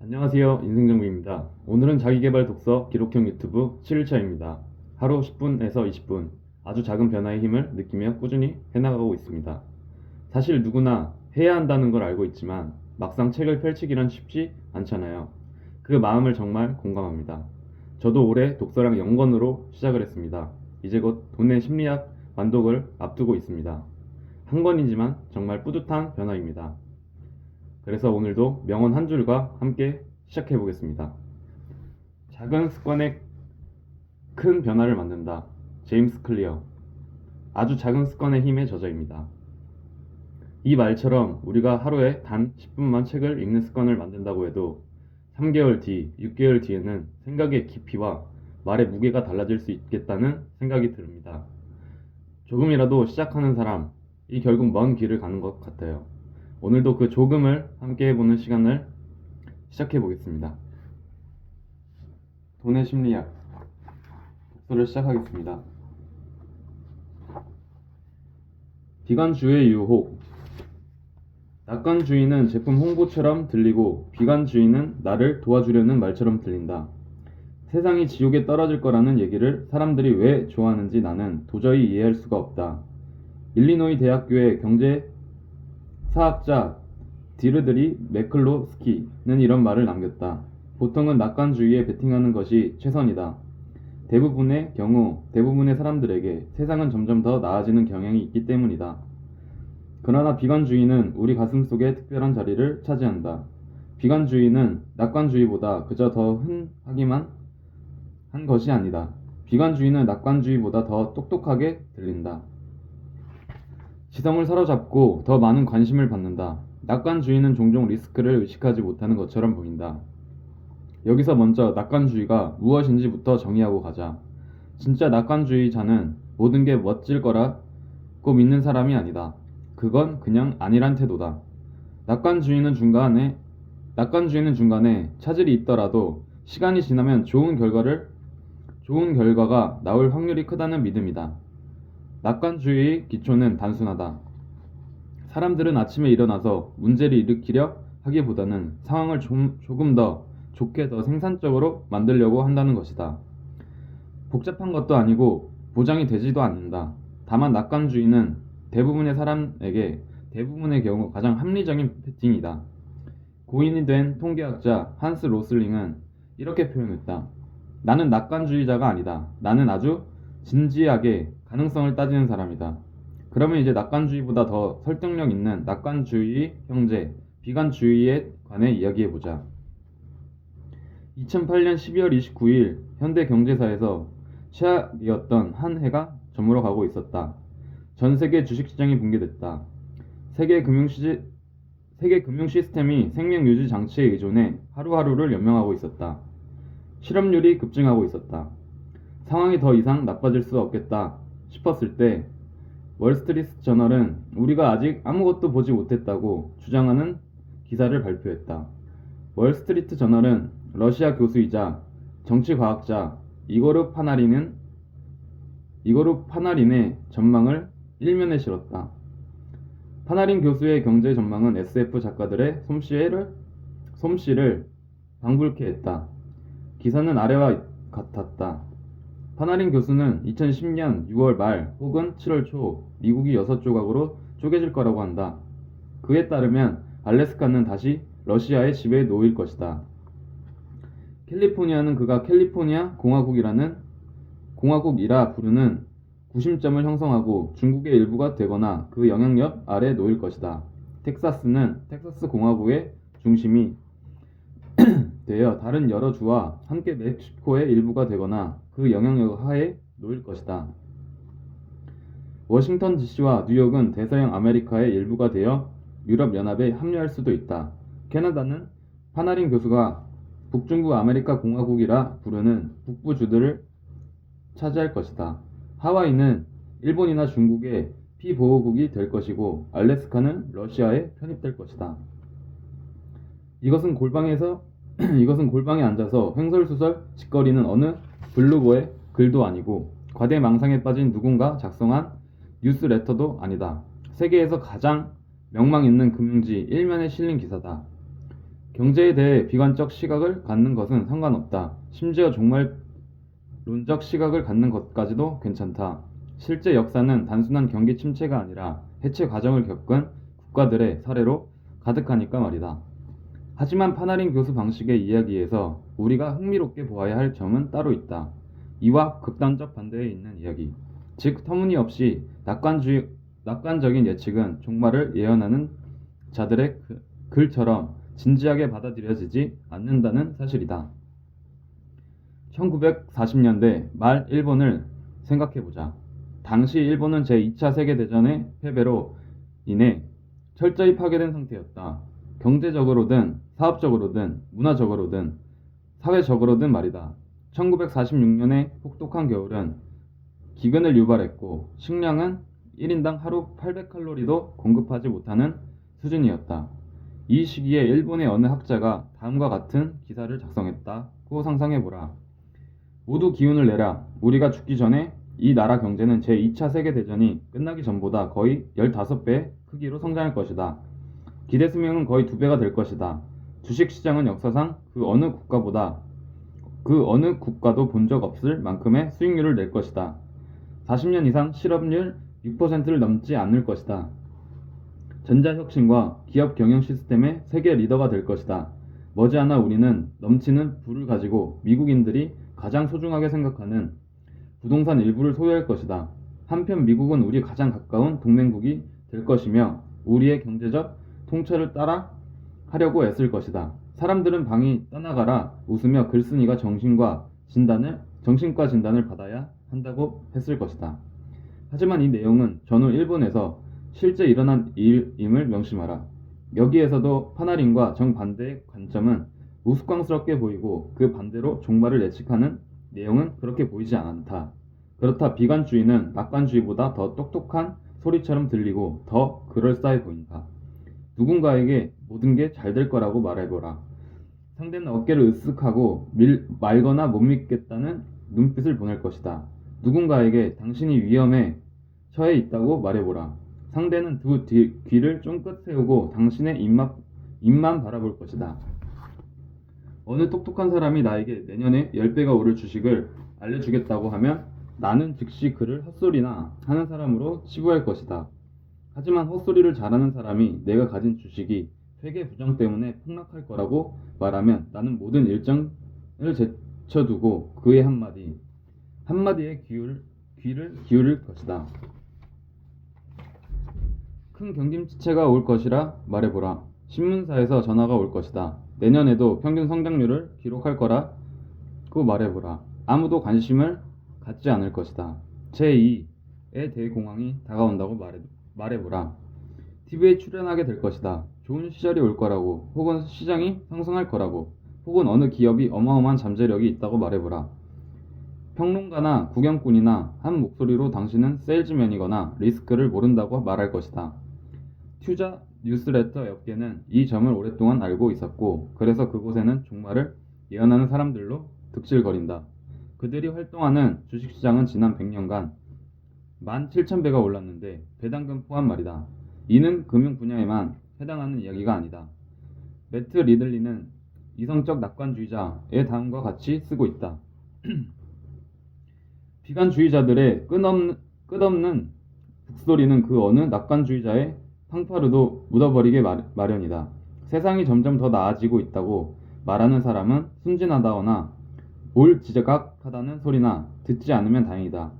안녕하세요. 인생정비입니다. 오늘은 자기계발 독서 기록형 유튜브 7일차입니다. 하루 10분에서 20분 아주 작은 변화의 힘을 느끼며 꾸준히 해나가고 있습니다. 사실 누구나 해야 한다는 걸 알고 있지만 막상 책을 펼치기란 쉽지 않잖아요. 그 마음을 정말 공감합니다. 저도 올해 독서랑 연권으로 시작을 했습니다. 이제 곧 돈의 심리학 완독을 앞두고 있습니다. 한 권이지만 정말 뿌듯한 변화입니다. 그래서 오늘도 명언 한 줄과 함께 시작해 보겠습니다. 작은 습관에 큰 변화를 만든다. 제임스 클리어. 아주 작은 습관의 힘의 저자입니다. 이 말처럼 우리가 하루에 단 10분만 책을 읽는 습관을 만든다고 해도 3개월 뒤, 6개월 뒤에는 생각의 깊이와 말의 무게가 달라질 수 있겠다는 생각이 듭니다. 조금이라도 시작하는 사람, 이 결국 먼 길을 가는 것 같아요. 오늘도 그 조금을 함께 해보는 시간을 시작해 보겠습니다. 돈의 심리학 독서를 시작하겠습니다. 비관주의의 유혹. 낙관주의는 제품 홍보처럼 들리고 비관주의는 나를 도와주려는 말처럼 들린다. 세상이 지옥에 떨어질 거라는 얘기를 사람들이 왜 좋아하는지 나는 도저히 이해할 수가 없다. 일리노이 대학교의 경제사학자 디르드리 매클로스키는 이런 말을 남겼다. 보통은 낙관주의에 베팅하는 것이 최선이다. 대부분의 경우 대부분의 사람들에게 세상은 점점 더 나아지는 경향이 있기 때문이다. 그러나 비관주의는 우리 가슴 속에 특별한 자리를 차지한다. 비관주의는 낙관주의보다 그저 더 흔하기만 한 것이 아니다. 비관주의는 낙관주의보다 더 똑똑하게 들린다. 지성을 사로잡고 더 많은 관심을 받는다. 낙관주의는 종종 리스크를 의식하지 못하는 것처럼 보인다. 여기서 먼저 낙관주의가 무엇인지부터 정의하고 가자. 진짜 낙관주의자는 모든 게 멋질 거라고 믿는 사람이 아니다. 그건 그냥 아니란 태도다. 낙관주의는 중간에 차질이 있더라도 시간이 지나면 좋은 결과가 나올 확률이 크다는 믿음이다. 낙관주의의 기초는 단순하다. 사람들은 아침에 일어나서 문제를 일으키려 하기보다는 상황을 조금 더 좋게 더 생산적으로 만들려고 한다는 것이다. 복잡한 것도 아니고 보장이 되지도 않는다. 다만 낙관주의는 대부분의 사람에게 대부분의 경우 가장 합리적인 패팅이다. 고인이 된 통계학자 한스 로슬링은 이렇게 표현했다. 나는 낙관주의자가 아니다. 나는 아주 진지하게 가능성을 따지는 사람이다. 그러면 이제 낙관주의보다 더 설득력 있는 낙관주의 형제, 비관주의에 관해 이야기해보자. 2008년 12월 29일 현대경제사에서 최악이었던 한 해가 저물어 가고 있었다. 전 세계 주식시장이 붕괴됐다. 세계 금융 시스템이 생명 유지 장치에 의존해 하루하루를 연명하고 있었다. 실업률이 급증하고 있었다. 상황이 더 이상 나빠질 수 없겠다 싶었을 때 월스트리트 저널은 우리가 아직 아무것도 보지 못했다고 주장하는 기사를 발표했다. 월스트리트 저널은 러시아 교수이자 정치과학자 이고르 파나린의 전망을 일면에 실었다. 파나린 교수의 경제 전망은 SF 작가들의 솜씨를 방불케 했다. 기사는 아래와 같았다. 파나린 교수는 2010년 6월 말 혹은 7월 초 미국이 6조각으로 쪼개질 거라고 한다. 그에 따르면 알래스카는 다시 러시아의 지배에 놓일 것이다. 캘리포니아는 그가 캘리포니아 공화국이라 부르는 구심점을 형성하고 중국의 일부가 되거나 그 영향력 아래 놓일 것이다. 텍사스는 텍사스 공화국의 중심이 되어 다른 여러 주와 함께 멕시코의 일부가 되거나 그 영향력 하에 놓일 것이다. 워싱턴 DC와 뉴욕은 대서양 아메리카의 일부가 되어 유럽연합에 합류할 수도 있다. 캐나다는 파나린 교수가 북중부 아메리카 공화국이라 부르는 북부주들을 차지할 것이다. 하와이는 일본이나 중국의 피보호국이 될 것이고 알래스카는 러시아에 편입될 것이다. 이것은 골방에 앉아서 횡설수설 짓거리는 어느 블로거의 글도 아니고 과대망상에 빠진 누군가 작성한 뉴스레터도 아니다. 세계에서 가장 명망 있는 금융지 일면에 실린 기사다. 경제에 대해 비관적 시각을 갖는 것은 상관없다. 심지어 종말론적 시각을 갖는 것까지도 괜찮다. 실제 역사는 단순한 경기 침체가 아니라 해체 과정을 겪은 국가들의 사례로 가득하니까 말이다. 하지만 파나린 교수 방식의 이야기에서 우리가 흥미롭게 보아야 할 점은 따로 있다. 이와 극단적 반대에 있는 이야기. 즉 터무니없이 낙관적인 예측은 종말을 예언하는 자들의 글처럼 진지하게 받아들여지지 않는다는 사실이다. 1940년대 말 일본을 생각해보자. 당시 일본은 제2차 세계대전의 패배로 인해 철저히 파괴된 상태였다. 경제적으로든 사업적으로든 문화적으로든 사회적으로든 말이다. 1946년의 혹독한 겨울은 기근을 유발했고 식량은 1인당 하루 800칼로리도 공급하지 못하는 수준이었다. 이 시기에 일본의 어느 학자가 다음과 같은 기사를 작성했다고 상상해보라. 모두 기운을 내라. 우리가 죽기 전에 이 나라 경제는 제2차 세계대전이 끝나기 전보다 거의 15배 크기로 성장할 것이다. 기대 수명은 거의 2배가 될 것이다. 주식시장은 역사상 그 어느 국가도 본 적 없을 만큼의 수익률을 낼 것이다. 40년 이상 실업률 6%를 넘지 않을 것이다. 전자혁신과 기업 경영 시스템의 세계 리더가 될 것이다. 머지않아 우리는 넘치는 부를 가지고 미국인들이 가장 소중하게 생각하는 부동산 일부를 소유할 것이다. 한편 미국은 우리 가장 가까운 동맹국이 될 것이며 우리의 경제적 통찰을 따라 하려고 애쓸 것이다. 사람들은 방이 떠나가라 웃으며 글쓴이가 정신과 진단을 받아야 한다고 했을 것이다. 하지만 이 내용은 전후 일본에서 실제 일어난 일임을 명심하라. 여기에서도 파나린과 정반대의 관점은 우스꽝스럽게 보이고 그 반대로 종말을 예측하는 내용은 그렇게 보이지 않다. 그렇다 비관주의는 낙관주의보다 더 똑똑한 소리처럼 들리고 더 그럴싸해 보인다. 누군가에게 모든 게 잘 될 거라고 말해보라. 상대는 어깨를 으쓱하고 말거나 못 믿겠다는 눈빛을 보낼 것이다. 누군가에게 당신이 위험에 처해 있다고 말해보라. 상대는 두 귀를 쫑긋 세우고 당신의 입만 바라볼 것이다. 어느 똑똑한 사람이 나에게 내년에 10배가 오를 주식을 알려주겠다고 하면 나는 즉시 그를 헛소리나 하는 사람으로 치부할 것이다. 하지만 헛소리를 잘하는 사람이 내가 가진 주식이 회계 부정 때문에 폭락할 거라고 말하면 나는 모든 일정을 제쳐두고 그의 한마디에 귀를 기울일 것이다. 큰 경김치체가 올 것이라 말해보라. 신문사에서 전화가 올 것이다. 내년에도 평균 성장률을 기록할 거라고 말해보라. 아무도 관심을 갖지 않을 것이다. 제2의 대공황이 다가온다고 말해보라. TV에 출연하게 될 것이다. 좋은 시절이 올 거라고, 혹은 시장이 상승할 거라고, 혹은 어느 기업이 어마어마한 잠재력이 있다고 말해보라. 평론가나 구경꾼이나 한 목소리로 당신은 세일즈맨이거나 리스크를 모른다고 말할 것이다. 투자 뉴스레터 업계는 이 점을 오랫동안 알고 있었고 그래서 그곳에는 종말을 예언하는 사람들로 득실거린다. 그들이 활동하는 주식시장은 지난 100년간 17,000배가 올랐는데 배당금 포함 말이다. 이는 금융 분야에만 해당하는 이야기가 아니다. 매트 리들리는 이성적 낙관주의자의 다음과 같이 쓰고 있다. 비관주의자들의 끝없는 북소리는 그 어느 낙관주의자의 팡파르도 묻어버리게 마련이다. 세상이 점점 더 나아지고 있다고 말하는 사람은 순진하다거나 뭘 지적하다는 소리나 듣지 않으면 다행이다.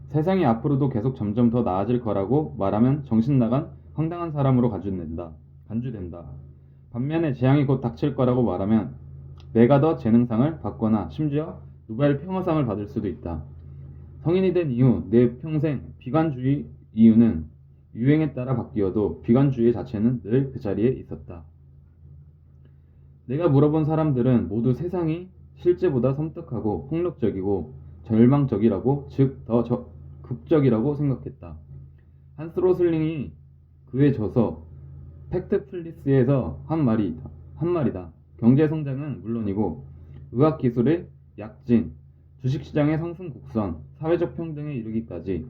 세상이 앞으로도 계속 점점 더 나아질 거라고 말하면 정신나간 황당한 사람으로 간주된다. 반면에 재앙이 곧 닥칠 거라고 말하면 내가 더 재능상을 받거나 심지어 노벨 평화상을 받을 수도 있다. 성인이 된 이후 내 평생 비관주의 이유는 유행에 따라 바뀌어도 비관주의 자체는 늘 그 자리에 있었다. 내가 물어본 사람들은 모두 세상이 실제보다 섬뜩하고 폭력적이고 절망적이라고 즉 더 극적이라고 생각했다. 한스 로슬링이 그의 저서 팩트플리스에서 한 말이다. 경제성장은 물론이고 의학기술의 약진, 주식시장의 상승곡선, 사회적 평등에 이르기까지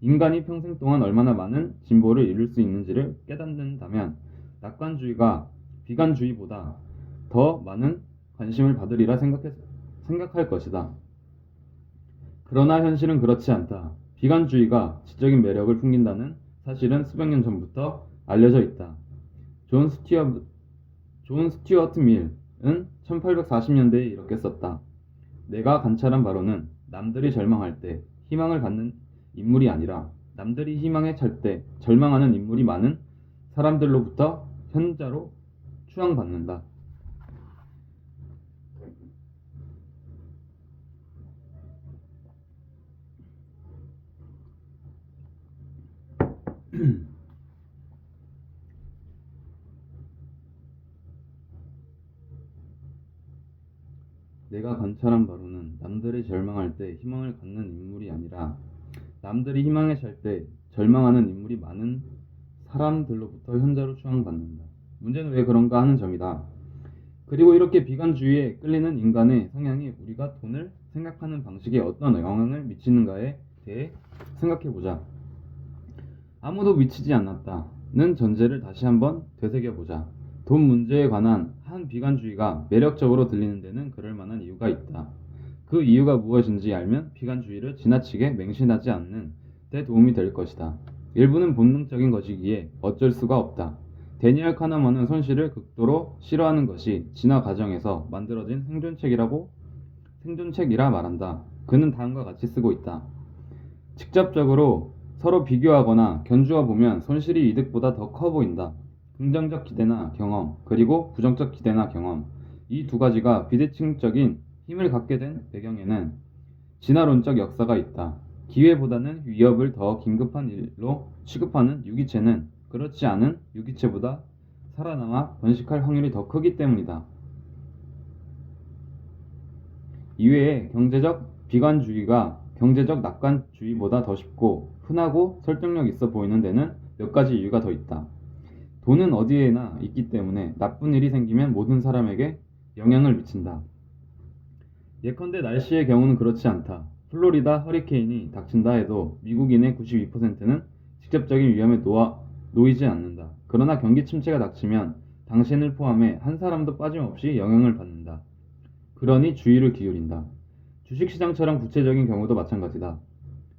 인간이 평생 동안 얼마나 많은 진보를 이룰 수 있는지를 깨닫는다면 낙관주의가 비관주의보다 더 많은 관심을 받으리라 생각할 것이다. 그러나 현실은 그렇지 않다. 비관주의가 지적인 매력을 풍긴다는 사실은 수백 년 전부터 알려져 있다. 존 스튜어트 밀은 1840년대에 이렇게 썼다. 내가 관찰한 바로는 남들이 절망할 때 희망을 갖는 인물이 아니라 남들이 희망에 찰 때 절망하는 인물이 많은 사람들로부터 현자로 추앙받는다. 내가 관찰한 바로는 남들이 절망할 때 희망을 갖는 인물이 아니라 남들이 희망에 찰 때 절망하는 인물이 많은 사람들로부터 현자로 추앙받는다. 문제는 왜 그런가 하는 점이다. 그리고 이렇게 비관주의에 끌리는 인간의 성향이 우리가 돈을 생각하는 방식에 어떤 영향을 미치는가에 대해 생각해보자. 아무도 미치지 않았다는 전제를 다시 한번 되새겨보자. 돈 문제에 관한 한 비관주의가 매력적으로 들리는 데는 그럴 만한 이유가 있다. 그 이유가 무엇인지 알면 비관주의를 지나치게 맹신하지 않는 데 도움이 될 것이다. 일부는 본능적인 것이기에 어쩔 수가 없다. 데니얼 카너먼은 손실을 극도로 싫어하는 것이 진화 과정에서 만들어진 생존책이라 말한다. 그는 다음과 같이 쓰고 있다. 직접적으로 서로 비교하거나 견주어 보면 손실이 이득보다 더 커 보인다. 긍정적 기대나 경험, 그리고 부정적 기대나 경험, 이 두 가지가 비대칭적인 힘을 갖게 된 배경에는 진화론적 역사가 있다. 기회보다는 위협을 더 긴급한 일로 취급하는 유기체는 그렇지 않은 유기체보다 살아남아 번식할 확률이 더 크기 때문이다. 이외에 경제적 비관주의가 경제적 낙관주의보다 더 쉽고 흔하고 설득력 있어 보이는 데는 몇 가지 이유가 더 있다. 돈은 어디에나 있기 때문에 나쁜 일이 생기면 모든 사람에게 영향을 미친다. 예컨대 날씨의 경우는 그렇지 않다. 플로리다 허리케인이 닥친다 해도 미국인의 92%는 직접적인 위험에 놓이지 않는다. 그러나 경기 침체가 닥치면 당신을 포함해 한 사람도 빠짐없이 영향을 받는다. 그러니 주의를 기울인다. 주식시장처럼 구체적인 경우도 마찬가지다.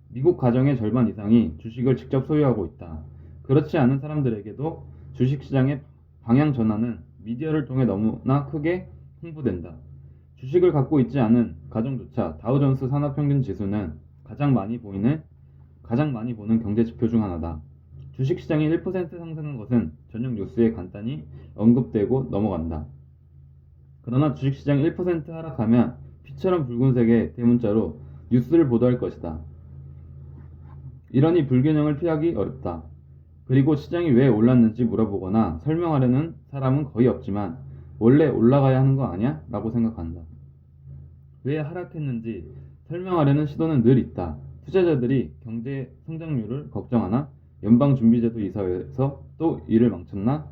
미국 가정의 절반 이상이 주식을 직접 소유하고 있다. 그렇지 않은 사람들에게도 주식시장의 방향 전환은 미디어를 통해 너무나 크게 홍보된다. 주식을 갖고 있지 않은 가정조차 다우존스 산업평균 지수는 가장 많이 보는 경제지표 중 하나다. 주식시장이 1% 상승한 것은 저녁 뉴스에 간단히 언급되고 넘어간다. 그러나 주식시장이 1% 하락하면 피처럼 붉은색의 대문자로 뉴스를 보도할 것이다. 이러니 불균형을 피하기 어렵다. 그리고 시장이 왜 올랐는지 물어보거나 설명하려는 사람은 거의 없지만 원래 올라가야 하는 거 아냐? 라고 생각한다. 왜 하락했는지 설명하려는 시도는 늘 있다. 투자자들이 경제 성장률을 걱정하나? 연방준비제도 이사회에서 또 일을 망쳤나?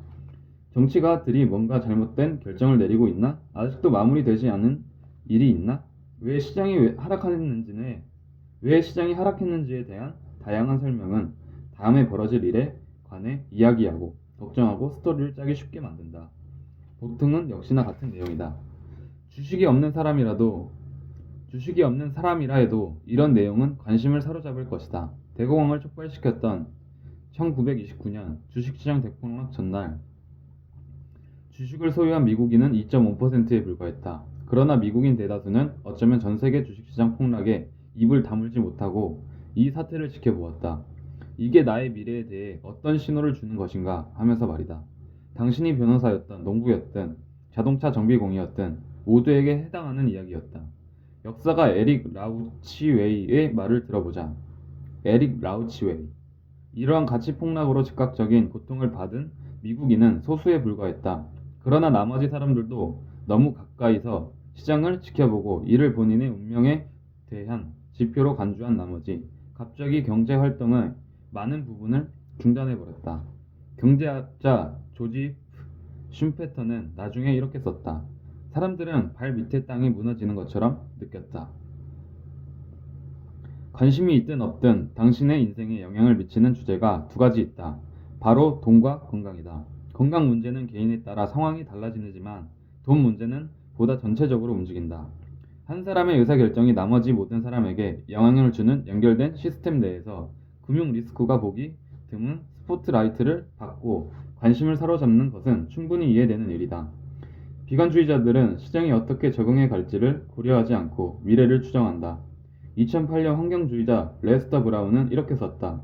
정치가들이 뭔가 잘못된 결정을 내리고 있나? 아직도 마무리되지 않은 일이 있나? 왜 시장이 하락했는지에 대한 다양한 설명은 다음에 벌어질 일에 관해 이야기하고 걱정하고 스토리를 짜기 쉽게 만든다. 보통은 역시나 같은 내용이다. 주식이 없는 사람이라 해도 이런 내용은 관심을 사로잡을 것이다. 대공황을 촉발시켰던 1929년 주식시장 대폭락 전날 주식을 소유한 미국인은 2.5%에 불과했다. 그러나 미국인 대다수는 어쩌면 전세계 주식시장 폭락에 입을 다물지 못하고 이 사태를 지켜보았다. 이게 나의 미래에 대해 어떤 신호를 주는 것인가 하면서 말이다. 당신이 변호사였든 농부였든 자동차 정비공이었든 모두에게 해당하는 이야기였다. 역사가 에릭 라우치웨이의 말을 들어보자. 에릭 라우치웨이. 이러한 가치 폭락으로 즉각적인 고통을 받은 미국인은 소수에 불과했다. 그러나 나머지 사람들도 너무 가까이서 시장을 지켜보고 이를 본인의 운명에 대한 지표로 간주한 나머지 갑자기 경제 활동의 많은 부분을 중단해버렸다. 경제학자 조지 슌페터는 나중에 이렇게 썼다. 사람들은 발 밑에 땅이 무너지는 것처럼 느꼈다. 관심이 있든 없든 당신의 인생에 영향을 미치는 주제가 두 가지 있다. 바로 돈과 건강이다. 건강 문제는 개인에 따라 상황이 달라지지만 돈 문제는 보다 전체적으로 움직인다. 한 사람의 의사결정이 나머지 모든 사람에게 영향을 주는 연결된 시스템 내에서 금융 리스크가 보기 드문 스포트라이트를 받고 관심을 사로잡는 것은 충분히 이해되는 일이다. 비관주의자들은 시장이 어떻게 적응해 갈지를 고려하지 않고 미래를 추정한다. 2008년 환경주의자 레스터 브라운은 이렇게 썼다.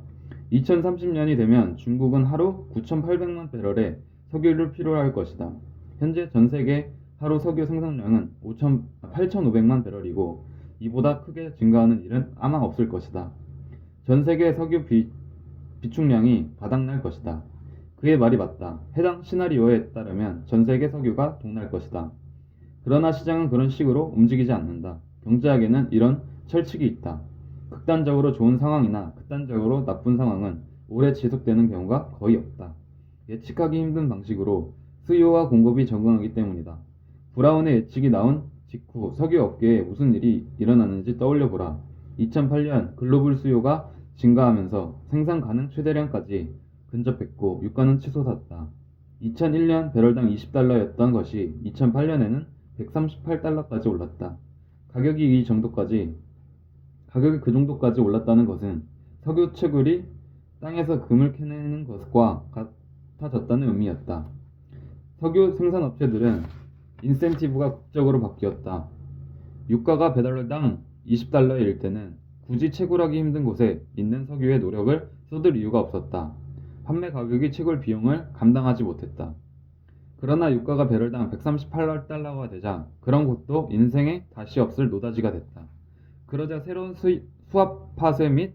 2030년이 되면 중국은 하루 9,800만 배럴의 석유를 필요로 할 것이다. 현재 전 세계 하루 석유 생산량은 8,500만 배럴이고 이보다 크게 증가하는 일은 아마 없을 것이다. 전 세계 석유 비축량이 바닥날 것이다. 그의 말이 맞다. 해당 시나리오에 따르면 전 세계 석유가 동날 것이다. 그러나 시장은 그런 식으로 움직이지 않는다. 경제학에는 이런 철칙이 있다. 극단적으로 좋은 상황이나 극단적으로 나쁜 상황은 오래 지속되는 경우가 거의 없다. 예측하기 힘든 방식으로 수요와 공급이 적응하기 때문이다. 브라운의 예측이 나온 직후 석유 업계에 무슨 일이 일어났는지 떠올려 보라. 2008년 글로벌 수요가 증가하면서 생산 가능 최대량까지 근접했고 유가는 치솟았다. 2001년 배럴당 20달러였던 것이 2008년에는 138달러까지 올랐다. 가격이 그 정도까지 올랐다는 것은 석유 채굴이 땅에서 금을 캐내는 것과 같아졌다는 의미였다. 석유 생산업체들은 인센티브가 극적으로 바뀌었다. 유가가 배럴당 20달러일 때는 굳이 채굴하기 힘든 곳에 있는 석유에 노력을 쏟을 이유가 없었다. 판매 가격이 채굴 비용을 감당하지 못했다. 그러나 유가가 배럴당 138달러가 되자 그런 곳도 인생에 다시 없을 노다지가 됐다. 그러자 새로운 수압 파쇄 및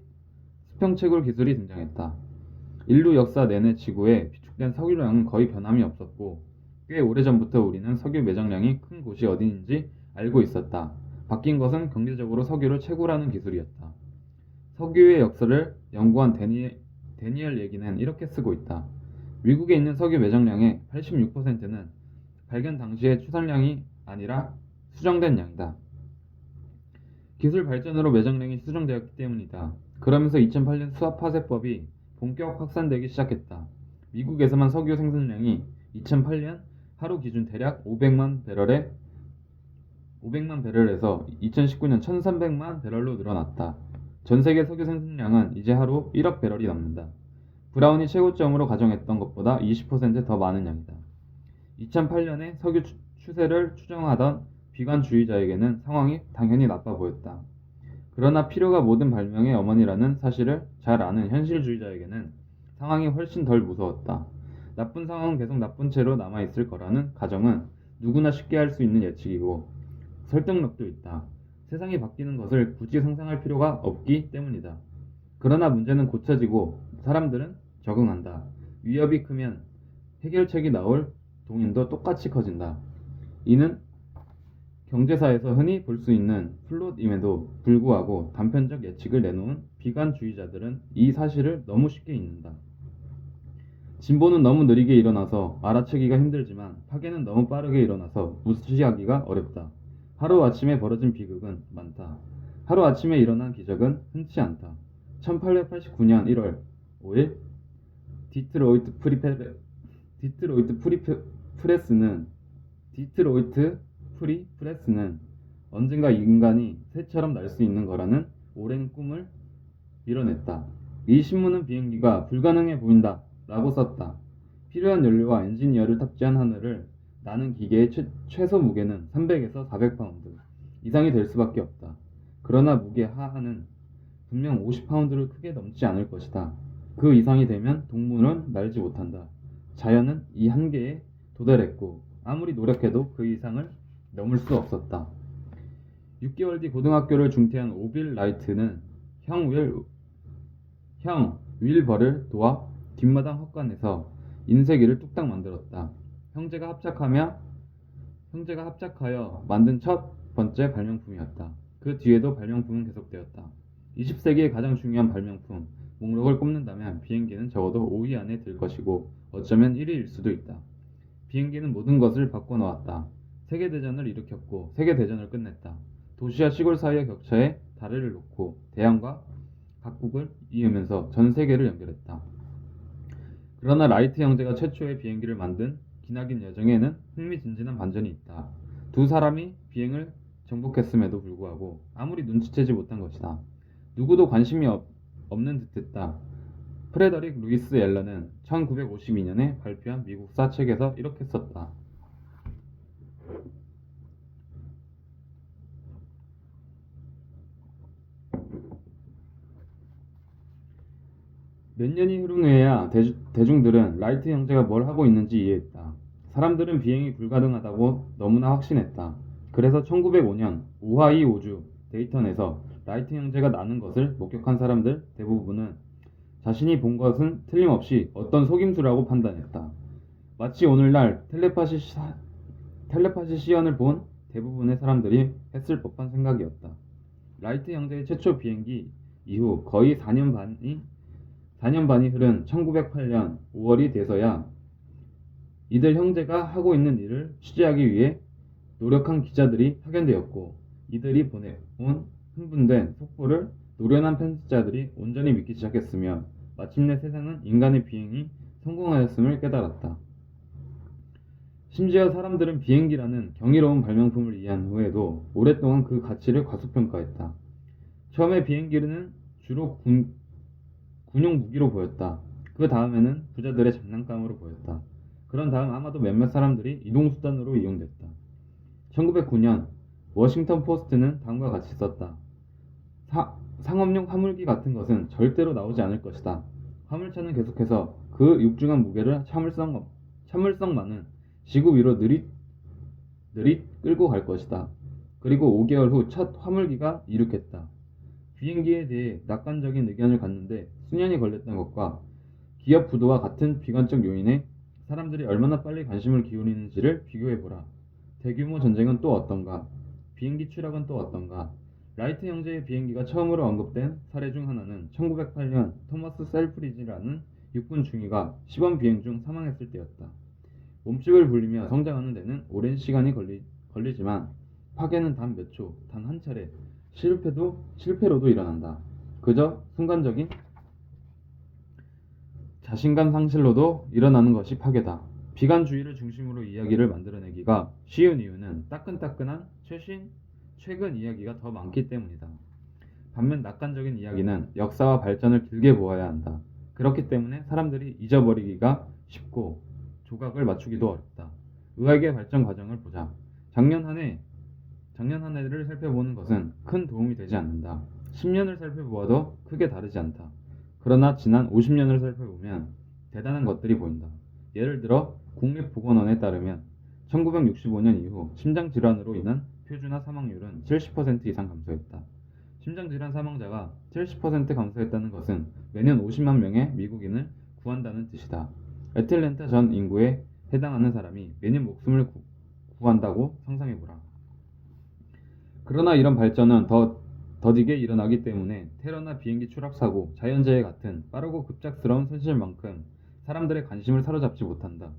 수평 채굴 기술이 등장했다. 인류 역사 내내 지구에 비축된 석유량은 거의 변함이 없었고 꽤 오래전부터 우리는 석유 매장량이 큰 곳이 어디인지 알고 있었다. 바뀐 것은 경제적으로 석유를 채굴하는 기술이었다. 석유의 역사를 연구한 데니얼 얘기는 이렇게 쓰고 있다. 미국에 있는 석유 매장량의 86%는 발견 당시의 추산량이 아니라 수정된 양이다. 기술 발전으로 매장량이 수정되었기 때문이다. 그러면서 2008년 수압파쇄법이 본격 확산되기 시작했다. 미국에서만 석유 생산량이 2008년 하루 기준 대략 500만 배럴에서 2019년 1300만 배럴로 늘어났다. 전 세계 석유 생산량은 이제 하루 1억 배럴이 넘는다. 브라운이 최고점으로 가정했던 것보다 20%더 많은 양이다. 2008년에 석유 추세를 추정하던 비관주의자에게는 상황이 당연히 나빠 보였다. 그러나 필요가 모든 발명의 어머니라는 사실을 잘 아는 현실주의자에게는 상황이 훨씬 덜 무서웠다. 나쁜 상황은 계속 나쁜 채로 남아있을 거라는 가정은 누구나 쉽게 할 수 있는 예측이고 설득력도 있다. 세상이 바뀌는 것을 굳이 상상할 필요가 없기 때문이다. 그러나 문제는 고쳐지고 사람들은 적응한다. 위협이 크면 해결책이 나올 동인도 똑같이 커진다. 이는 경제사에서 흔히 볼 수 있는 플롯임에도 불구하고 단편적 예측을 내놓은 비관주의자들은 이 사실을 너무 쉽게 잊는다. 진보는 너무 느리게 일어나서 알아채기가 힘들지만 파괴는 너무 빠르게 일어나서 무시하기가 어렵다. 하루아침에 벌어진 비극은 많다. 하루아침에 일어난 기적은 흔치 않다. 1889년 1월 5일 디트로이트 프리 프레스는 언젠가 인간이 새처럼 날 수 있는 거라는 오랜 꿈을 이뤄냈다. 이 신문은 비행기가 불가능해 보인다 라고 썼다. 필요한 연료와 엔지니어를 탑재한 하늘을 나는 기계의 최소 무게는 300에서 400파운드 이상이 될 수밖에 없다. 그러나 무게 하한은 분명 50파운드를 크게 넘지 않을 것이다. 그 이상이 되면 동물은 날지 못한다. 자연은 이 한계에 도달했고 아무리 노력해도 그 이상을 넘을 수 없었다. 6개월 뒤 고등학교를 중퇴한 오빌 라이트는 형 윌버를 도와 뒷마당 헛간에서 인쇄기를 뚝딱 만들었다. 형제가 합작하여 만든 첫 번째 발명품이었다. 그 뒤에도 발명품은 계속되었다. 20세기의 가장 중요한 발명품 목록을 꼽는다면 비행기는 적어도 5위 안에 들 것이고 어쩌면 1위일 수도 있다. 비행기는 모든 것을 바꿔놓았다. 세계대전을 일으켰고 세계대전을 끝냈다. 도시와 시골 사이의 격차에 다리를 놓고 대양과 각국을 이으면서 전 세계를 연결했다. 그러나 라이트 형제가 최초의 비행기를 만든 기나긴 여정에는 흥미진진한 반전이 있다. 두 사람이 비행을 정복했음에도 불구하고 아무리 눈치채지 못한 것이다. 누구도 관심이 없는 듯했다. 프레더릭 루이스 앨런은 1952년에 발표한 미국사 책에서 이렇게 썼다. 몇 년이 흐른 후에야 대중들은 라이트 형제가 뭘 하고 있는지 이해했다. 사람들은 비행이 불가능하다고 너무나 확신했다. 그래서 1905년 오하이 오주 데이턴에서 라이트 형제가 나는 것을 목격한 사람들 대부분은 자신이 본 것은 틀림없이 어떤 속임수라고 판단했다. 마치 오늘날 텔레파시 시연을 본 대부분의 사람들이 했을 법한 생각이었다. 라이트 형제의 최초 비행기 이후 거의 4년 반이 흐른 1908년 5월이 돼서야 이들 형제가 하고 있는 일을 취재하기 위해 노력한 기자들이 파견되었고, 이들이 보내온 흥분된 속보를 노련한 편집자들이 온전히 믿기 시작했으며 마침내 세상은 인간의 비행이 성공하였음을 깨달았다. 심지어 사람들은 비행기라는 경이로운 발명품을 이해한 후에도 오랫동안 그 가치를 과소평가했다. 처음에 비행기는 주로 군용 무기로 보였다. 그 다음에는 부자들의 장난감으로 보였다. 그런 다음 아마도 몇몇 사람들이 이동수단으로 이용됐다. 1909년 워싱턴 포스트는 다음과 같이 썼다. 상업용 화물기 같은 것은 절대로 나오지 않을 것이다. 화물차는 계속해서 그 육중한 무게를 참을성 많은 지구 위로 느릿 끌고 갈 것이다. 그리고 5개월 후 첫 화물기가 이륙했다. 비행기에 대해 낙관적인 의견을 갖는데 수년이 걸렸던 것과 기업 부도와 같은 비관적 요인에 사람들이 얼마나 빨리 관심을 기울이는지를 비교해보라. 대규모 전쟁은 또 어떤가? 비행기 추락은 또 어떤가? 라이트 형제의 비행기가 처음으로 언급된 사례 중 하나는 1908년 토마스 셀프리지라는 육군 중위가 시범 비행 중 사망했을 때였다. 몸집을 불리며 성장하는 데는 오랜 시간이 걸리지만 파괴는 단 몇 초, 단 한 차례, 실패로도 일어난다. 그저 순간적인 자신감 상실로도 일어나는 것이 파괴다. 비관주의를 중심으로 이야기를 만들어내기가 쉬운 이유는 따끈따끈한 최근 이야기가 더 많기 때문이다. 반면 낙관적인 이야기는 역사와 발전을 길게 보아야 한다. 그렇기 때문에 사람들이 잊어버리기가 쉽고 조각을 맞추기도 어렵다. 의학의 발전 과정을 보자. 작년 한 해를 살펴보는 것은 큰 도움이 되지 않는다. 10년을 살펴보아도 크게 다르지 않다. 그러나 지난 50년을 살펴보면 대단한 것들이 보인다. 예를 들어 국립보건원에 따르면 1965년 이후 심장질환으로 인한 표준화 사망률은 70% 이상 감소했다. 심장질환 사망자가 70% 감소했다는 것은 매년 50만 명의 미국인을 구한다는 뜻이다. 애틀랜타 전 인구에 해당하는 사람이 매년 목숨을 구한다고 상상해보라. 그러나 이런 발전은 더디게 일어나기 때문에 테러나 비행기 추락 사고, 자연재해 같은 빠르고 급작스러운 현실만큼 사람들의 관심을 사로잡지 못한다.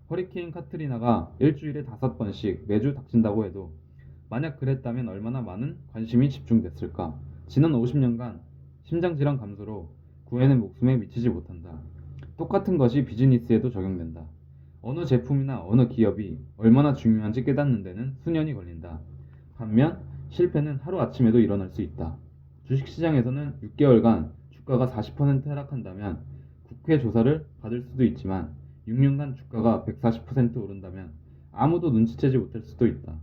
허리케인 카트리나가 일주일에 5번씩 매주 닥친다고 해도 만약 그랬다면 얼마나 많은 관심이 집중됐을까? 지난 50년간 심장질환 감소로 구해낸 목숨에 미치지 못한다. 똑같은 것이 비즈니스에도 적용된다. 어느 제품이나 어느 기업이 얼마나 중요한지 깨닫는 데는 수년이 걸린다. 반면 실패는 하루아침에도 일어날 수 있다. 주식시장에서는 6개월간 주가가 40% 하락한다면 국회 조사를 받을 수도 있지만 6년간 주가가 140% 오른다면 아무도 눈치채지 못할 수도 있다.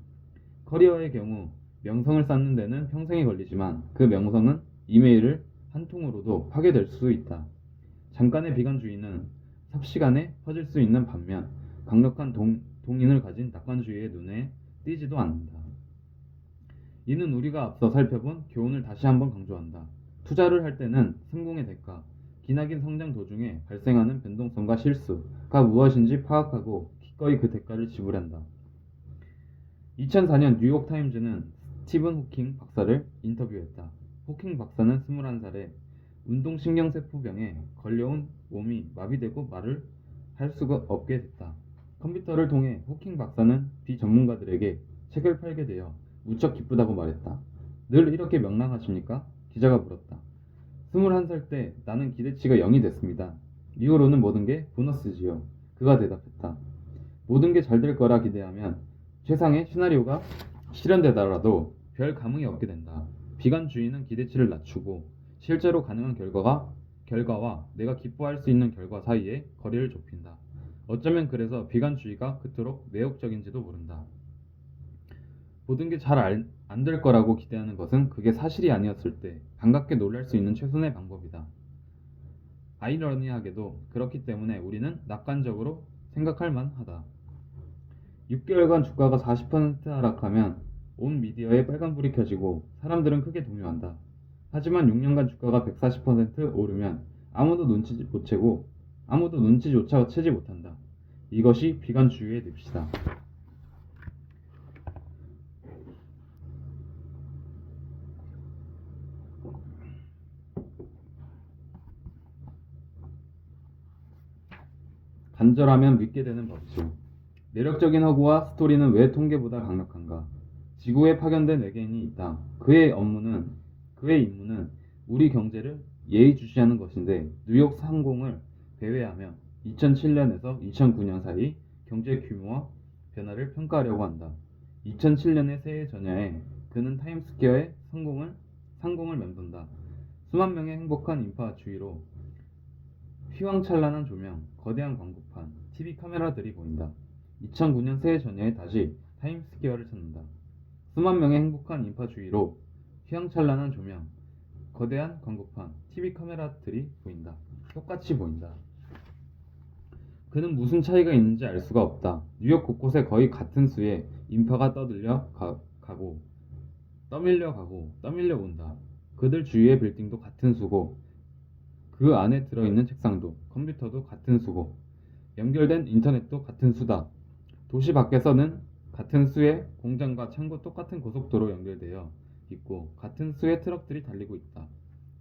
커리어의 경우 명성을 쌓는 데는 평생이 걸리지만 그 명성은 이메일을 한 통으로도 파괴될 수 있다. 잠깐의 비관주의는 삽시간에 퍼질 수 있는 반면 강력한 동인을 가진 낙관주의의 눈에 띄지도 않는다. 이는 우리가 앞서 살펴본 교훈을 다시 한번 강조한다. 투자를 할 때는 성공의 대가, 기나긴 성장 도중에 발생하는 변동성과 실수가 무엇인지 파악하고 기꺼이 그 대가를 지불한다. 2004년 뉴욕타임즈는 스티븐 호킹 박사를 인터뷰했다. 호킹 박사는 21살에 운동신경세포병에 걸려온 몸이 마비되고 말을 할 수가 없게 됐다. 컴퓨터를 통해 호킹 박사는 비전문가들에게 책을 팔게 되어 무척 기쁘다고 말했다. 늘 이렇게 명랑하십니까? 기자가 물었다. 21살 때 나는 기대치가 0이 됐습니다. 이후로는 모든 게 보너스지요. 그가 대답했다. 모든 게 잘 될 거라 기대하면 최상의 시나리오가 실현되더라도 별 감흥이 없게 된다. 비관주의는 기대치를 낮추고 실제로 가능한 결과와 내가 기뻐할 수 있는 결과 사이에 거리를 좁힌다. 어쩌면 그래서 비관주의가 그토록 매혹적인지도 모른다. 모든 게 잘 안 될 거라고 기대하는 것은 그게 사실이 아니었을 때 반갑게 놀랄 수 있는 최선의 방법이다. 아이러니하게도 그렇기 때문에 우리는 낙관적으로 생각할 만하다. 6개월간 주가가 40% 하락하면 온 미디어에 빨간불이 켜지고 사람들은 크게 동요한다. 하지만 6년간 주가가 140% 오르면 아무도 눈치조차 채지 못한다. 이것이 비관주의의 늪이다. 간절하면 믿게 되는 법이죠. 매력적인 허구와 스토리는 왜 통계보다 강력한가? 지구에 파견된 외계인이 있다. 그의 임무는 우리 경제를 예의주시하는 것인데 뉴욕 상공을 배회하며 2007년에서 2009년 사이 경제 규모와 변화를 평가하려고 한다. 2007년의 새해 전야에 그는 타임스퀘어의 상공을 맴돈다. 수만 명의 행복한 인파 주위로 휘황찬란한 조명, 거대한 광고판, TV 카메라들이 보인다. 2009년 새해 전야에 다시 타임스퀘어를 찾는다. 수만 명의 행복한 인파 주위로 휘황찬란한 조명, 거대한 광고판, TV 카메라들이 보인다. 똑같이 보인다. 그는 무슨 차이가 있는지 알 수가 없다. 뉴욕 곳곳에 거의 같은 수의 인파가 떠밀려 온다. 그들 주위의 빌딩도 같은 수고, 그 안에 들어있는 책상도, 컴퓨터도 같은 수고, 연결된 인터넷도 같은 수다. 도시 밖에서는 같은 수의 공장과 창고 똑같은 고속도로 연결되어 있고 같은 수의 트럭들이 달리고 있다.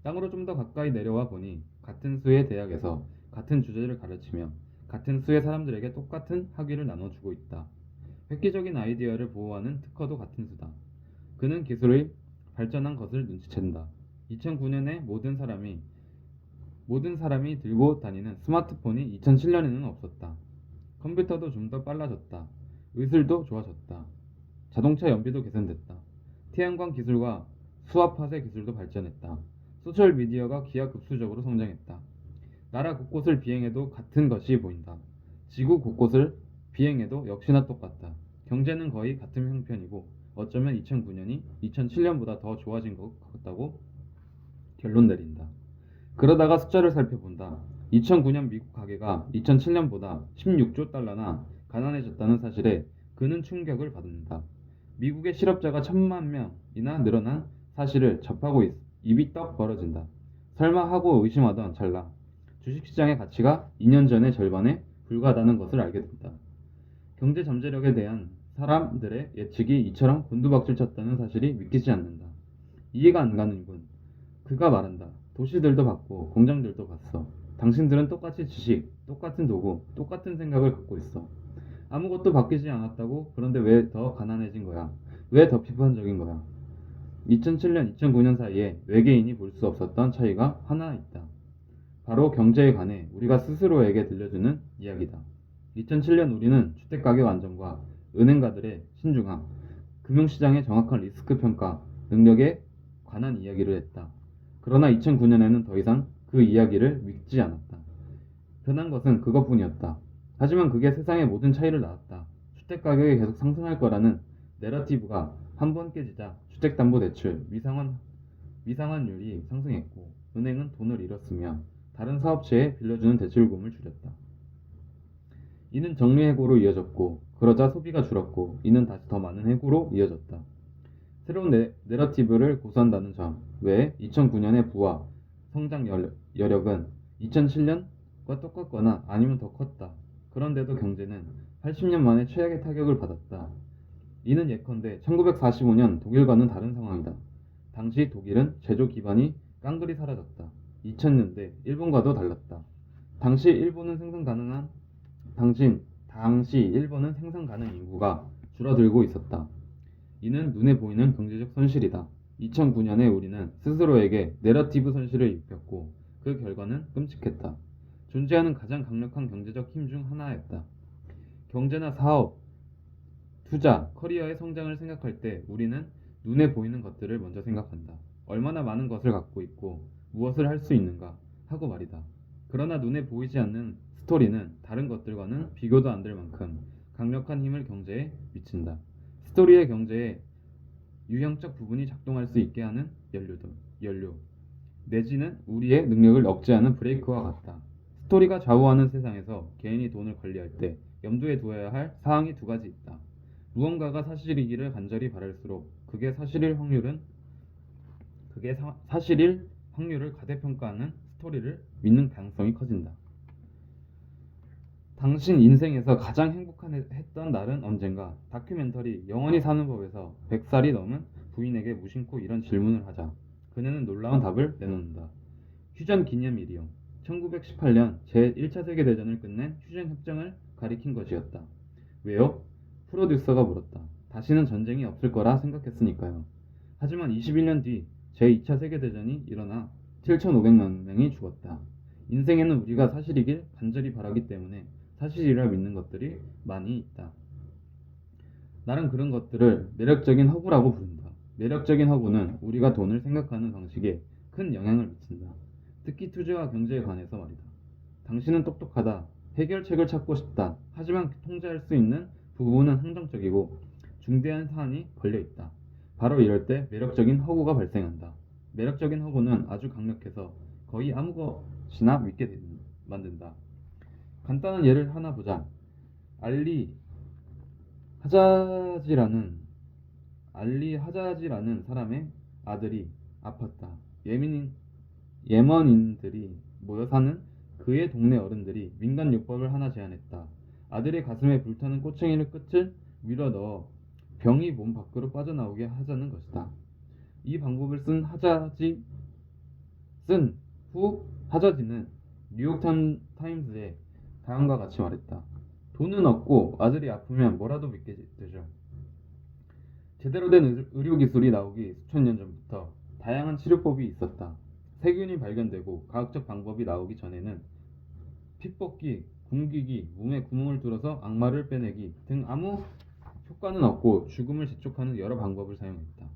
땅으로 좀 더 가까이 내려와 보니 같은 수의 대학에서 같은 주제를 가르치며 같은 수의 사람들에게 똑같은 학위를 나눠주고 있다. 획기적인 아이디어를 보호하는 특허도 같은 수다. 그는 기술의 발전한 것을 눈치챈다. 2009년에 모든 사람이 들고 다니는 스마트폰이 2007년에는 없었다. 컴퓨터도 좀 더 빨라졌다. 의술도 좋아졌다. 자동차 연비도 개선됐다. 태양광 기술과 수압파쇄 기술도 발전했다. 소셜미디어가 기하급수적으로 성장했다. 나라 곳곳을 비행해도 같은 것이 보인다. 지구 곳곳을 비행해도 역시나 똑같다. 경제는 거의 같은 형편이고 어쩌면 2009년이 2007년보다 더 좋아진 것 같다고 결론 내린다. 그러다가 숫자를 살펴본다. 2009년 미국 가계가 2007년보다 16조 달러나 가난해졌다는 사실에 그는 충격을 받는다. 미국의 실업자가 1,000만 명이나 늘어난 사실을 접하고 입이 떡 벌어진다. 설마 하고 의심하던 찰나 주식시장의 가치가 2년 전의 절반에 불과하다는 것을 알게 된다. 경제 잠재력에 대한 사람들의 예측이 이처럼 곤두박질 쳤다는 사실이 믿기지 않는다. 이해가 안 가는군. 그가 말한다. 도시들도 봤고 공장들도 봤어. 당신들은 똑같이 지식, 똑같은 도구, 똑같은 생각을 갖고 있어. 아무것도 바뀌지 않았다고? 그런데 왜 더 가난해진 거야? 왜 더 비판적인 거야? 2007년, 2009년 사이에 외계인이 볼 수 없었던 차이가 하나 있다. 바로 경제에 관해 우리가 스스로에게 들려주는 이야기다. 2007년 우리는 주택가격 안정과 은행가들의 신중함, 금융시장의 정확한 리스크 평가 능력에 관한 이야기를 했다. 그러나 2009년에는 더 이상 그 이야기를 믿지 않았다. 변한 것은 그것뿐이었다. 하지만 그게 세상의 모든 차이를 낳았다. 주택가격이 계속 상승할 거라는 내러티브가 한 번 깨지자 주택담보대출, 미상환율이 상승했고 은행은 돈을 잃었으며 다른 사업체에 빌려주는 대출금을 줄였다. 이는 정리해고로 이어졌고 그러자 소비가 줄었고 이는 다시 더 많은 해고로 이어졌다. 새로운 내러티브를 고수한다는 점 외에 2009년의 부와 성장 여력은 2007년과 똑같거나 아니면 더 컸다. 그런데도 경제는 80년 만에 최악의 타격을 받았다. 이는 예컨대 1945년 독일과는 다른 상황이다. 당시 독일은 제조 기반이 깡그리 사라졌다. 2000년대 일본과도 달랐다. 당시 일본은 생산 가능 인구가 줄어들고 있었다. 이는 눈에 보이는 경제적 손실이다. 2009년에 우리는 스스로에게 내러티브 손실을 입혔고 그 결과는 끔찍했다. 존재하는 가장 강력한 경제적 힘 중 하나였다. 경제나 사업, 투자, 커리어의 성장을 생각할 때 우리는 눈에 보이는 것들을 먼저 생각한다. 얼마나 많은 것을 갖고 있고 무엇을 할 수 있는가 하고 말이다. 그러나 눈에 보이지 않는 스토리는 다른 것들과는 비교도 안 될 만큼 강력한 힘을 경제에 미친다. 스토리의 경제에 유형적 부분이 작동할 수 있게 하는 연료, 내지는 우리의 능력을 억제하는 브레이크와 같다. 스토리가 좌우하는 세상에서 개인이 돈을 관리할 때 염두에 두어야 할 사항이 두 가지 있다. 무언가가 사실이기를 간절히 바랄수록 사실일 확률을 과대평가하는 스토리를 믿는 가능성이 커진다. 당신 인생에서 가장 행복했던 날은 언젠가? 다큐멘터리 영원히 사는 법에서 100살이 넘은 부인에게 무심코 이런 질문을 하자 그녀는 놀라운 답을 내놓는다. 휴전 기념일이요. 1918년 제1차 세계대전을 끝낸 휴전 협정을 가리킨 것이었다. 왜요? 프로듀서가 물었다. 다시는 전쟁이 없을 거라 생각했으니까요. 하지만 21년 뒤 제2차 세계대전이 일어나 7,500만 명이 죽었다. 인생에는 우리가 사실이길 간절히 바라기 때문에 사실이라 믿는 것들이 많이 있다. 나는 그런 것들을 매력적인 허구라고 부른다. 매력적인 허구는 우리가 돈을 생각하는 방식에 큰 영향을 미친다. 특히 투자와 경제에 관해서 말이다. 당신은 똑똑하다. 해결책을 찾고 싶다. 하지만 통제할 수 있는 부분은 한정적이고 중대한 사안이 걸려있다. 바로 이럴 때 매력적인 허구가 발생한다. 매력적인 허구는 아주 강력해서 거의 아무 것이나 믿게 만든다. 간단한 예를 하나 보자. 알리 하자지라는 사람의 아들이 아팠다. 예먼인들이 모여 사는 그의 동네 어른들이 민간요법을 하나 제안했다. 아들의 가슴에 불타는 꼬챙이를 끝을 밀어 넣어 병이 몸 밖으로 빠져나오게 하자는 것이다. 이 방법을 쓴 후 하자지는 뉴욕 타임스에 다음과 같이 말했다. 돈은 없고 아들이 아프면 뭐라도 믿게 되죠. 제대로 된 의료기술이 나오기 수천 년 전부터 다양한 치료법이 있었다. 세균이 발견되고 과학적 방법이 나오기 전에는 피 뽑기, 굶기기, 몸에 구멍을 뚫어서 악마를 빼내기 등 아무 효과는 없고 죽음을 재촉하는 여러 방법을 사용했다.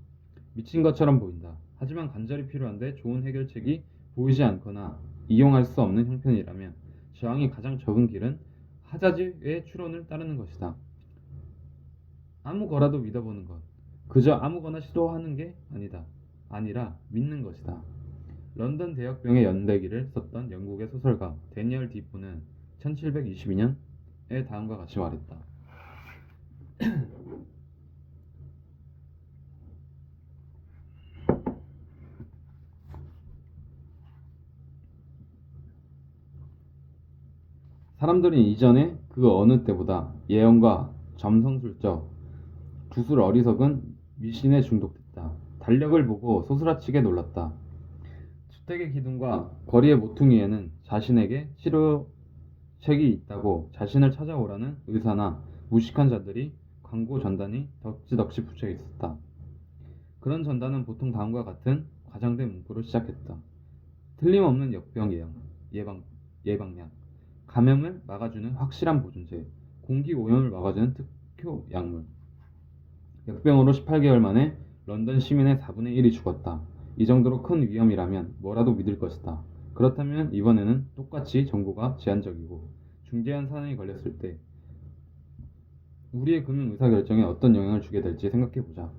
미친 것처럼 보인다. 하지만 간절히 필요한데 좋은 해결책이 보이지 않거나 이용할 수 없는 형편이라면 저항이 가장 적은 길은 하자지의 추론을 따르는 것이다. 아무 거라도 믿어보는 것. 그저 아무거나 시도하는 게 아니라 믿는 것이다. 런던 대역병의 연대기를 썼던 영국의 소설가 데니얼 디포는 1722년에 다음과 같이 말했다. 사람들은 이전에 그 어느 때보다 예언과 점성술적 구술 어리석은 미신에 중독됐다. 달력을 보고 소스라치게 놀랐다. 주택의 기둥과 거리의 모퉁이에는 자신에게 치료책이 있다고 자신을 찾아오라는 의사나 무식한 자들이 광고 전단이 덕지덕지 붙여 있었다. 그런 전단은 보통 다음과 같은 과장된 문구로 시작했다. 틀림없는 역병 예방약, 감염을 막아주는 확실한 보존제, 공기 오염을 막아주는 특효 약물. 역병으로 18개월 만에 런던 시민의 4분의 1이 죽었다. 이 정도로 큰 위험이라면 뭐라도 믿을 것이다. 그렇다면 이번에는 똑같이 정보가 제한적이고 중대한 사안이 걸렸을 때 우리의 금융 의사결정에 어떤 영향을 주게 될지 생각해보자.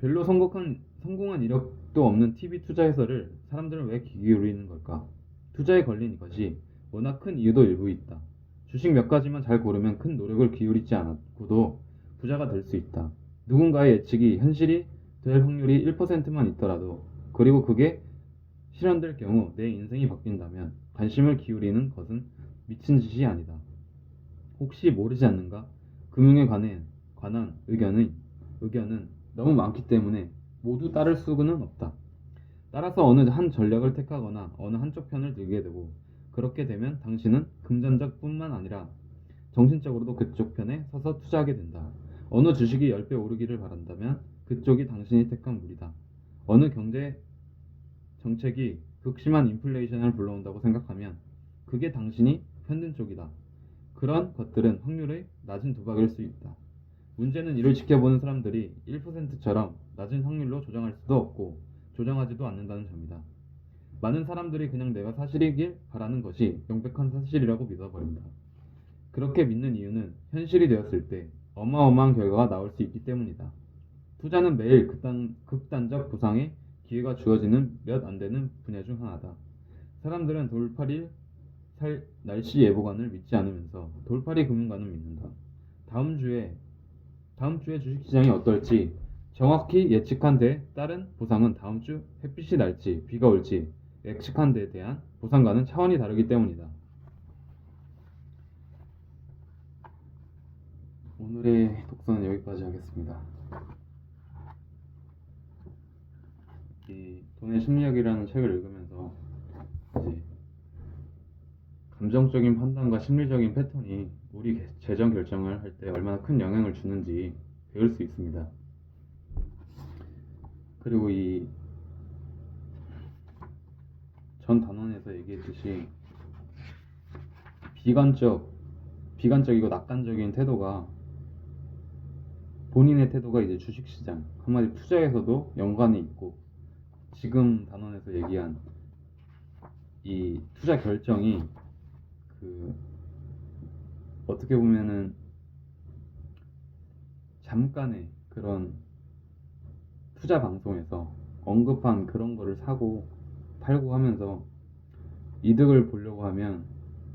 별로 성공한 이력도 없는 TV 투자 해설을 사람들은 왜 귀 기울이는 걸까? 투자에 걸린 이것이 워낙 큰 이유도 일부 있다. 주식 몇 가지만 잘 고르면 큰 노력을 기울이지 않고도 부자가 될 수 있다. 누군가의 예측이 현실이 될 확률이 1%만 있더라도 그리고 그게 실현될 경우 내 인생이 바뀐다면 관심을 기울이는 것은 미친 짓이 아니다. 혹시 모르지 않는가? 금융에 관한 의견은 너무 많기 때문에 모두 따를 수는 없다. 따라서 어느 한 전략을 택하거나 어느 한쪽 편을 들게 되고 그렇게 되면 당신은 금전적 뿐만 아니라 정신적으로도 그쪽 편에 서서 투자하게 된다. 어느 주식이 10배 오르기를 바란다면 그쪽이 당신이 택한 물이다. 어느 경제 정책이 극심한 인플레이션을 불러온다고 생각하면 그게 당신이 편든 쪽이다. 그런 것들은 확률이 낮은 도박일 수 있다. 문제는 이를 지켜보는 사람들이 1%처럼 낮은 확률로 조정할 수도 없고 조정하지도 않는다는 점이다. 많은 사람들이 그냥 내가 사실이길 바라는 것이 명백한 사실이라고 믿어버린다. 그렇게 믿는 이유는 현실이 되었을 때 어마어마한 결과가 나올 수 있기 때문이다. 투자는 매일 극단적 보상의 기회가 주어지는 몇 안 되는 분야 중 하나다. 사람들은 돌팔이 날씨 예보관을 믿지 않으면서 돌팔이 금융관을 믿는다. 다음 주에 주식시장이 어떨지 정확히 예측한 데에 따른 보상은 다음 주 햇빛이 날지 비가 올지 예측한 데에 대한 보상과는 차원이 다르기 때문이다. 오늘의 독서는 여기까지 하겠습니다. 이 돈의 심리학이라는 책을 읽으면서 이제 감정적인 판단과 심리적인 패턴이 우리 재정 결정을 할 때 얼마나 큰 영향을 주는지 배울 수 있습니다. 그리고 이 전 단원에서 얘기했듯이 비관적이고 낙관적인 태도가 본인의 태도가 이제 주식시장 한마디 투자에서도 연관이 있고 지금 단원에서 얘기한 이 투자 결정이 어떻게 보면은 잠깐의 그런 투자 방송에서 언급한 그런 거를 사고 팔고 하면서 이득을 보려고 하면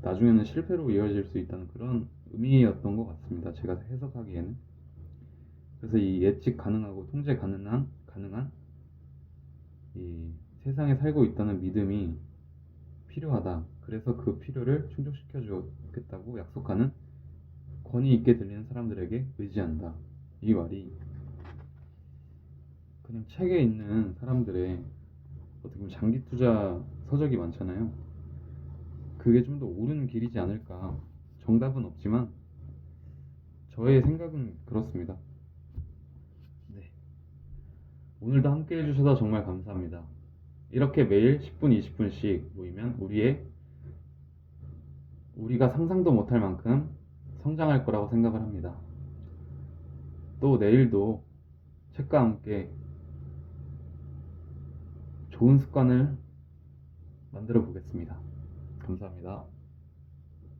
나중에는 실패로 이어질 수 있다는 그런 의미였던 것 같습니다. 제가 해석하기에는. 그래서 이 예측 가능하고 통제 가능한 이 세상에 살고 있다는 믿음이 필요하다. 그래서 그 필요를 충족시켜 주겠다고 약속하는 권위 있게 들리는 사람들에게 의지한다. 이 말이 그냥 책에 있는 사람들의 어떻게 보면 장기 투자 서적이 많잖아요. 그게 좀 더 옳은 길이지 않을까. 정답은 없지만 저의 생각은 그렇습니다. 네. 오늘도 함께 해주셔서 정말 감사합니다. 이렇게 매일 10분, 20분씩 모이면 우리가 상상도 못할 만큼 성장할 거라고 생각을 합니다. 또 내일도 책과 함께 좋은 습관을 만들어 보겠습니다. 감사합니다.